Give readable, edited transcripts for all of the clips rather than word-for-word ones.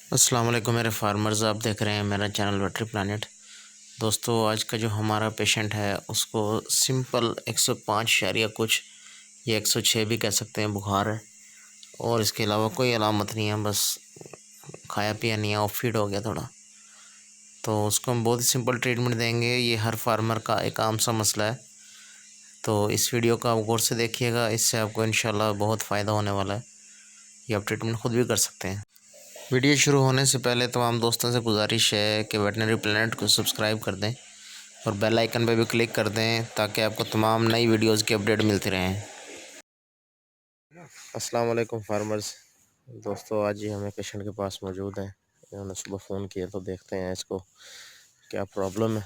अस्सलाम वालेकुम मेरे फार्मर्स, आप देख रहे हैं मेरा चैनल वेटरी प्लानट। दोस्तों, आज का जो हमारा पेशेंट है उसको सिंपल 105 शारिया कुछ या 106 भी कह सकते हैं बुखार है, और इसके अलावा कोई अलामत नहीं है। बस खाया पिया नहीं है और फीड हो गया थोड़ा, तो उसको हम बहुत ही सिंपल ट्रीटमेंट देंगे। ये हर फार्मर का एक आम सा मसला है, तो इस वीडियो को आप गौर से देखिएगा, इससे आपको इंशाल्लाह बहुत फ़ायदा होने वाला है। ये आप ट्रीटमेंट खुद भी कर सकते हैं। वीडियो शुरू होने से पहले तमाम दोस्तों से गुजारिश है कि वेटनरी प्लानट को सब्सक्राइब कर दें और बेल आइकन पर भी क्लिक कर दें, ताकि आपको तमाम नई वीडियोस की अपडेट मिलती रहें। अस्सलाम वालेकुम फार्मर्स। दोस्तों, आज ही हमें पेशेंट के पास मौजूद हैं। इन्होंने सुबह फ़ोन किया, तो देखते हैं इसको क्या प्रॉब्लम है।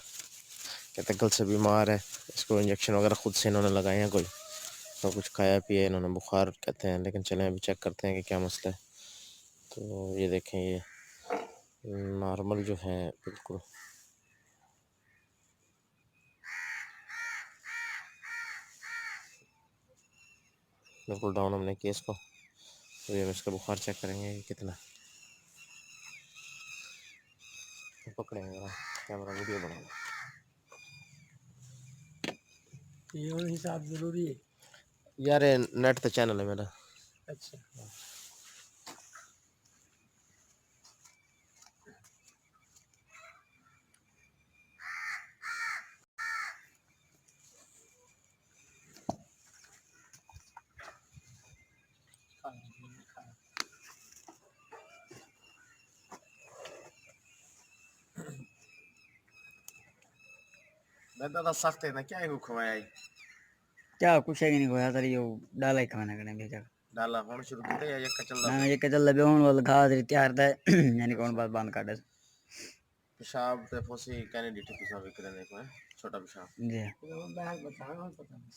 कहते कल से बीमार है, इसको इंजेक्शन वगैरह ख़ुद से इन्होंने लगाए हैं, कोई तो कुछ खाया पिया इन्होंने, बुखार कहते हैं, लेकिन चलें अभी चेक करते हैं कि क्या मसला है। तो ये देखें, ये नॉर्मल जो है बिल्कुल बिल्कुल डाउन हमने किया इसको। अभी हम इसका बुखार चेक करेंगे कि कितना। पकड़ेंगे कैमरा, वीडियो बनाएंगे। ये हिसाब जरूरी है यार नेट तो चैनल है मेरा। अच्छा। मैं दादा सख्त है ना, क्या है खवाया है? क्या कुछ है कि नहीं खोया तेरी यो डाला ही खाना करने भेजा डाला होना शुरू किया या ये कचल ना लगा? ये के चल लबे होन वाला घा तेरी तैयार था यानी कौन बात बांध काटे पेशाब ते फोसी कैंडिडेट पेशाब करने को है, छोटा पेशाब। जी। बैग बताओ, पता नहीं।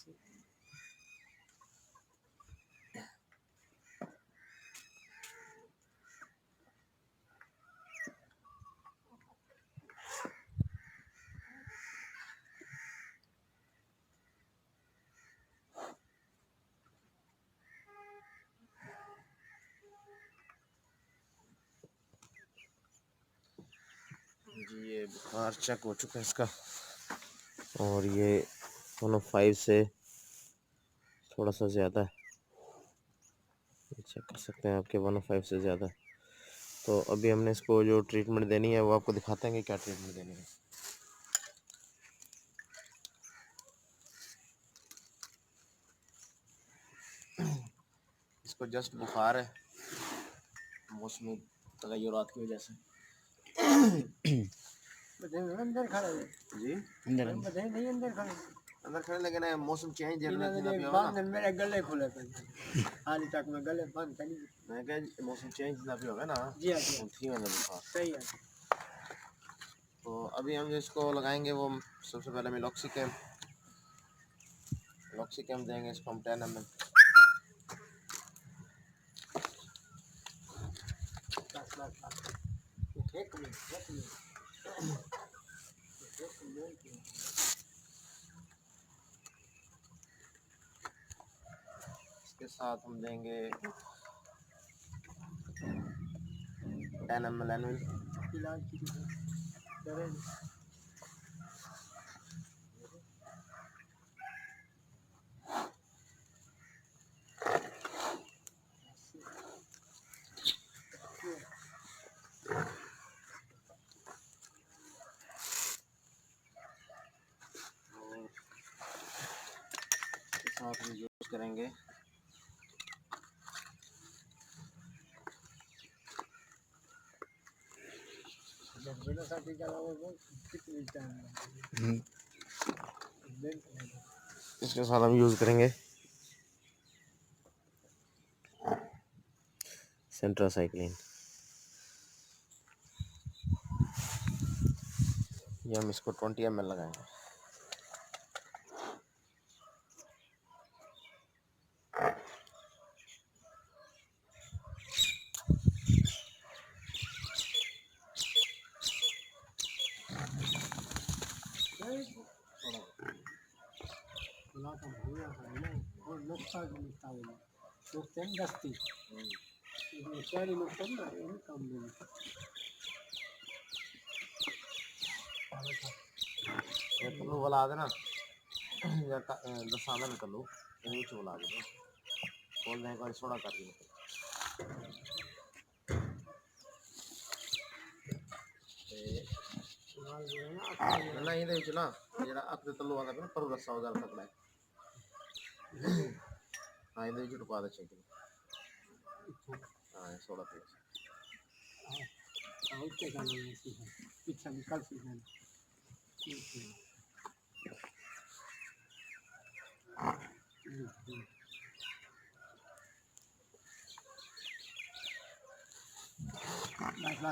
जी, ये बुखार चेक हो चुका है इसका, और ये 105 से थोड़ा सा ज़्यादा है। चेक कर सकते हैं आपके 105 से ज़्यादा है। तो अभी हमने इसको जो ट्रीटमेंट देनी है वो आपको दिखाते हैं कि क्या ट्रीटमेंट देनी है। इसको जस्ट बुखार है, मौसमी तगय्युरात की वजह से। अंदर खड़े जी, अंदर नहीं अंदर खड़े, अंदर खड़े, लेकिन मौसम चेंज मेरे गले खुले हाल तक में गले बंद कर मैं कह मौसम चेंज ना भी होगा ना। जी जी थी मैंने बुखार। सही है। तो अभी हम इसको लगाएंगे, वो सबसे पहले मिलॉक्सिकैम देंगे इसको हम 10 ml। इसके साथ हम देंगे 10 ml एनुअल। साथ हम यूज करेंगे इसके साथ हम यूज करेंगे सेंट्रासाइक्लिन। ये हम इसको 20 ml लगाएंगे। और नुस्खा जो मिलता है नुस्खे में दस्ती सारी नुकसान ना ये काम में तल्लू वाला देना या दसाना में तल्लू इन्हीं चो ला देना बोल दें कोई सोड़ा कर दी ना ਇਹਦੇ ਵਿੱਚ ਨਾ ਜਿਹੜਾ ਅੱਖ ਦੇ ਤੱਲੂ ਆਉਂਦਾ ਪਿਆ ਨਾ ਪਰੂ ਰੱਸਾ ਵਗੈਰਾ ਤਕੜਾ ਹਾਂ ਇਹਦੇ ਵਿੱਚ ਟਪਾ ਦੇ ਚੰਗੀ ਹਾਂ 16 ਪੀਸ उसके जाने में पीछे निकल सी है बस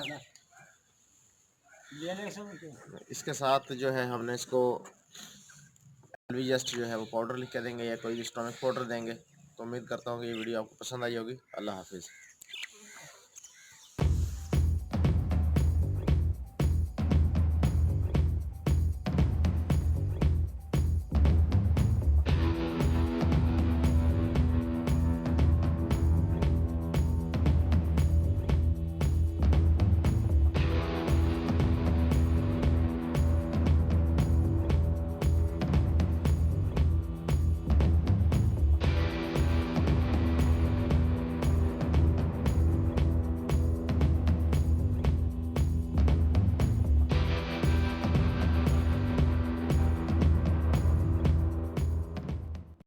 ये ले समझ इसके साथ जो है हमने इसको एलवीजेस्ट जो है वो पाउडर लिख के देंगे या कोई भी स्टोमिक पाउडर देंगे। तो उम्मीद करता हूँ कि ये वीडियो आपको पसंद आई होगी। अल्लाह हाफिज़।